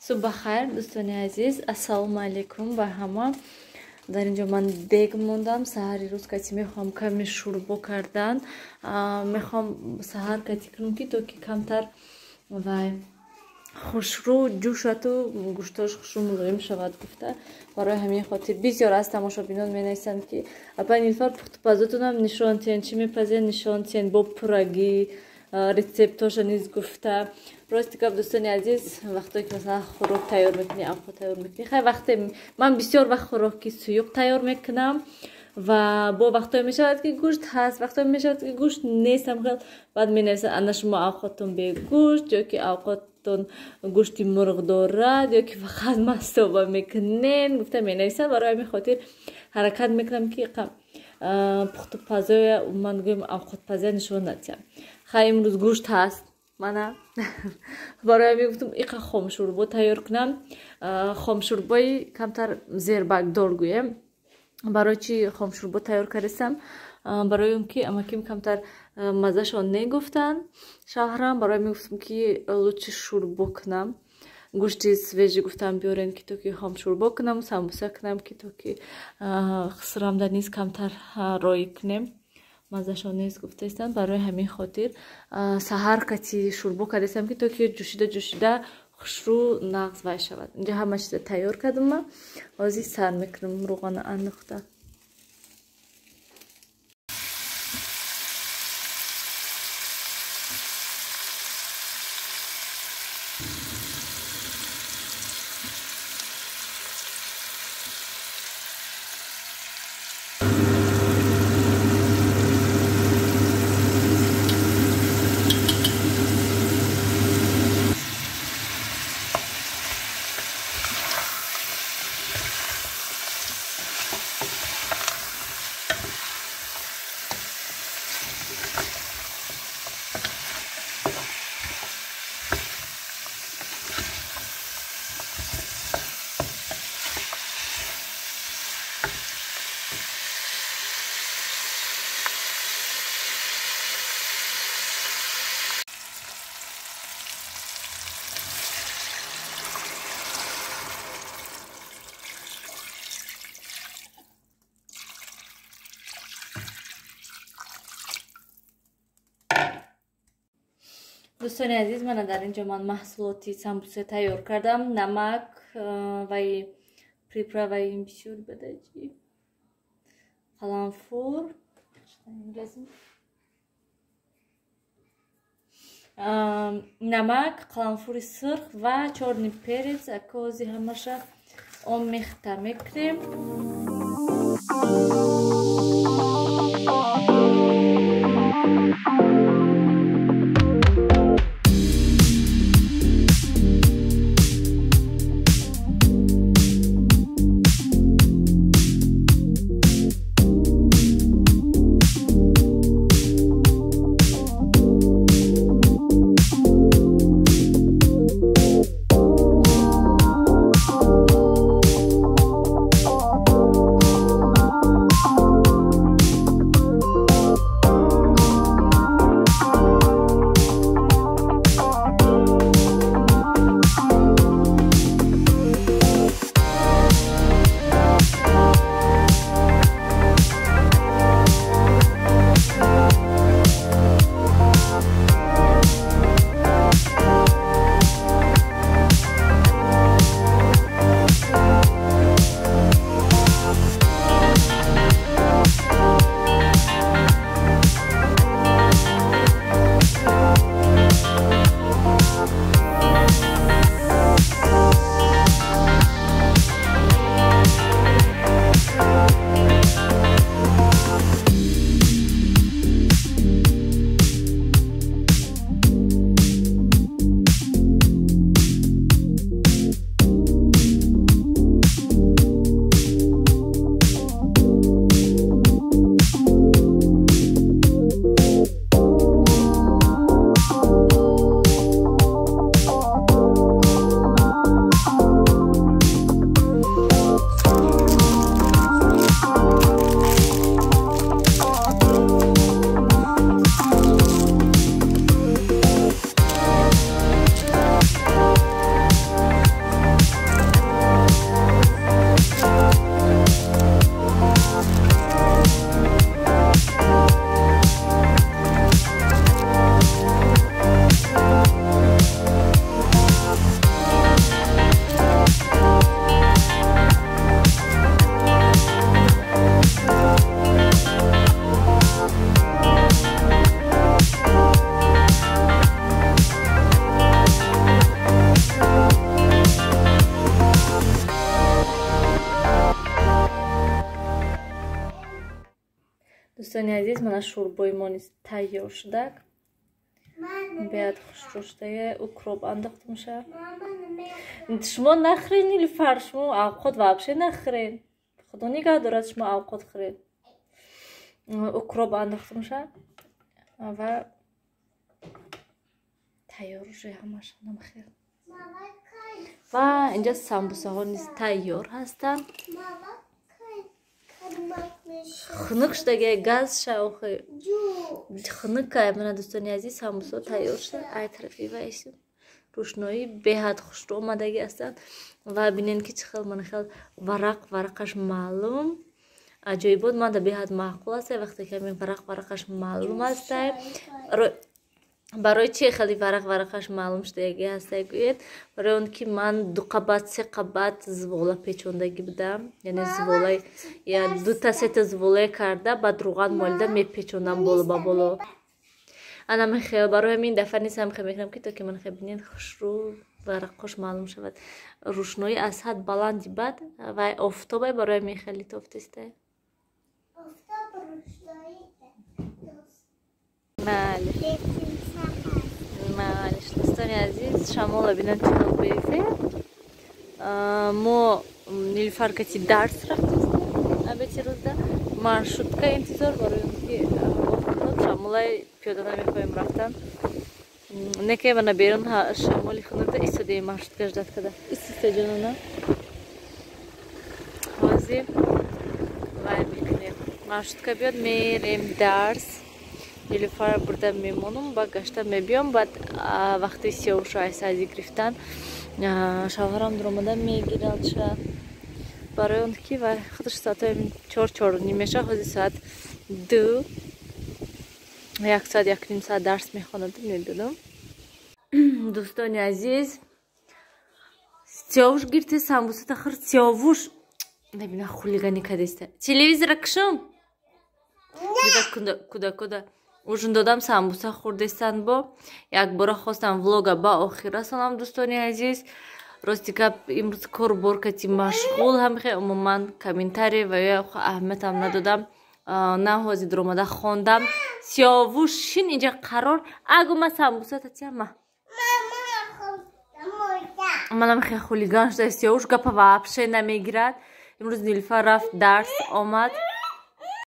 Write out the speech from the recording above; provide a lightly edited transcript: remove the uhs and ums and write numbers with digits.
صبح خیر دوستان عزیز، السلام علیکم به همه. در اینجا من دیگ موندم. سحری روز کتی میخوام کمی شوربا کردن. میخوام سحر کتی کنم که تو که کمتر و خوشرو جوشت و گوشتاش خوشرو ملایم شود گفته. برای همین خاطر بسیار از تماشابینان می نویسند که اپا نیلفر پخت پزتونم نشان تین چی میپزین نشان تین با پرگی رецептاش نیز گفته. راستی که دوستان عزیز وقتی که مثلا خوراک تیار میکنی آب تیار میکنی خیلی وقتی من بسیار وقت خوراکی سیوق تیار میکنم و با وقتی میشود که گوشت هست وقتی میشود که گوشت نیستم خیلی بعد می نویسن انا شما اوقاتتون به گوشت یا که اوقاتتون گوشتی مرغ دارد یا که فقط مصطبه میکنین گفته می نویسن. برای همین خاطر حرکت میکنم که پخت پزای من گویم اوقات پزای نشون ندیم. خیلی امروز گوشت هست من برای همین گفتم ایقا خام شوربا تیار کنم. خام شوربای کمتر زیربک دار گویم. برای چی خام شوربا تیار کردم؟ برای اون که اما کم کمتر مزه شان نگفتن شوهرم. برای می گفتم که لوچ شوربا کنم. گوشتی سویجی گفتم بیارین که تو که خام شوربا کنم سموسه کنم که تو که خسرم در نیز کمتر رای کنیم مزه شان نیست گفته استن. برای همین خاطر سحر کتی شوربا کردم که تو که جوشیده خوشرو نغز وای شود. اینجا همه چیز تیار کردم. من ازی سر میکنم روغن انداخته. دوستان عزیز من در اینجا من محصولاتی سمبوسه تیار کردم. نمک و پریپرا و این بسیار بدهی قرنفل نمک قرنفل سرخ و چرنی پرچ اکوزی همشه آمیخته میکنیم. دوستانی عزیز من شوربای ما نیست تیار شده بیاد خوش روشته اوکروب انداختم شه شما نخرین نیلوفر شما اوقات вообще نخرین خدا نگه دارد شما اوقات خرید اوکروب انداختم شه و تیار روی همش نمخیر و اینجا سامبوسه ها نیز تیار هستن خنک شده گاز شاوخی خنک که من دوستانی عزیز سامبوسه تیار شده ای طرفی و ایشون روشنایی بهت خوش رو آمدگی هستند و بینین که چه خیلی من خیلی ورقش معلوم عجیب بود من بهت معقول است وقتی که این ورقش معلوم است برای چی خیلی ورقش معلوم شده هست گوید برای اون که من 2 قبط 3 قبط زباله پیچوندگی بودم یعنی زباله یا 2 تا 3 تا زباله کرده بعد روغن مالده میپیچوندم بالا با بالا انا من خیلی برای همین دفعه نیستم خیلی میکنم که تو که من خیلی بینید خوش رو ورقش معلوم شود روشنایی از حد بلندی بد و آفتابه برای من خیلی توفتسته بله معلش دوستانی عزیز شما ببینن چنل بیفه ما نیلوفر کتی درس رفتیم ابیتی روزده маршрутка انتظار برای اینکه شمالای پیاده نمیخوایم رفتن نکه من بیرون شمالی خونده ایستاده маршрутка ждать کده ایسته جانونا حاضر وای میکنیم маршрутка بیاد میریم درس نیلوفر برده میمونم با گشته میبیام بعد وقتی سیاوش های سازی گرفتن شوهرم در اومده میگیرد شه برای اون که و خودش ساعت 4 نیمه حاضر ساعت 2 1 ساعت 1 نیم ساعت درس میخواند میدونم دوستانی عزیز سیاوش گرفته سامبوسه تاخر سیاوش نبینه خولگانی کدیسته تلویزیون کشم کده ужин додам самбуса хӯрдестанд бо як бора хостам влога ба охир расонам дӯстони азиз рости гап имрӯз кор боркати машғул ҳам хе умуман комментарий ва ё аҳамиятам надодам на ҳозир омада хондам сиёвуш шин инҷа қарор агума самбуса татяма манам хе хулиган шуда сиёвуш гапа вообще намегирад имрӯз нилуфар рафт дарс омад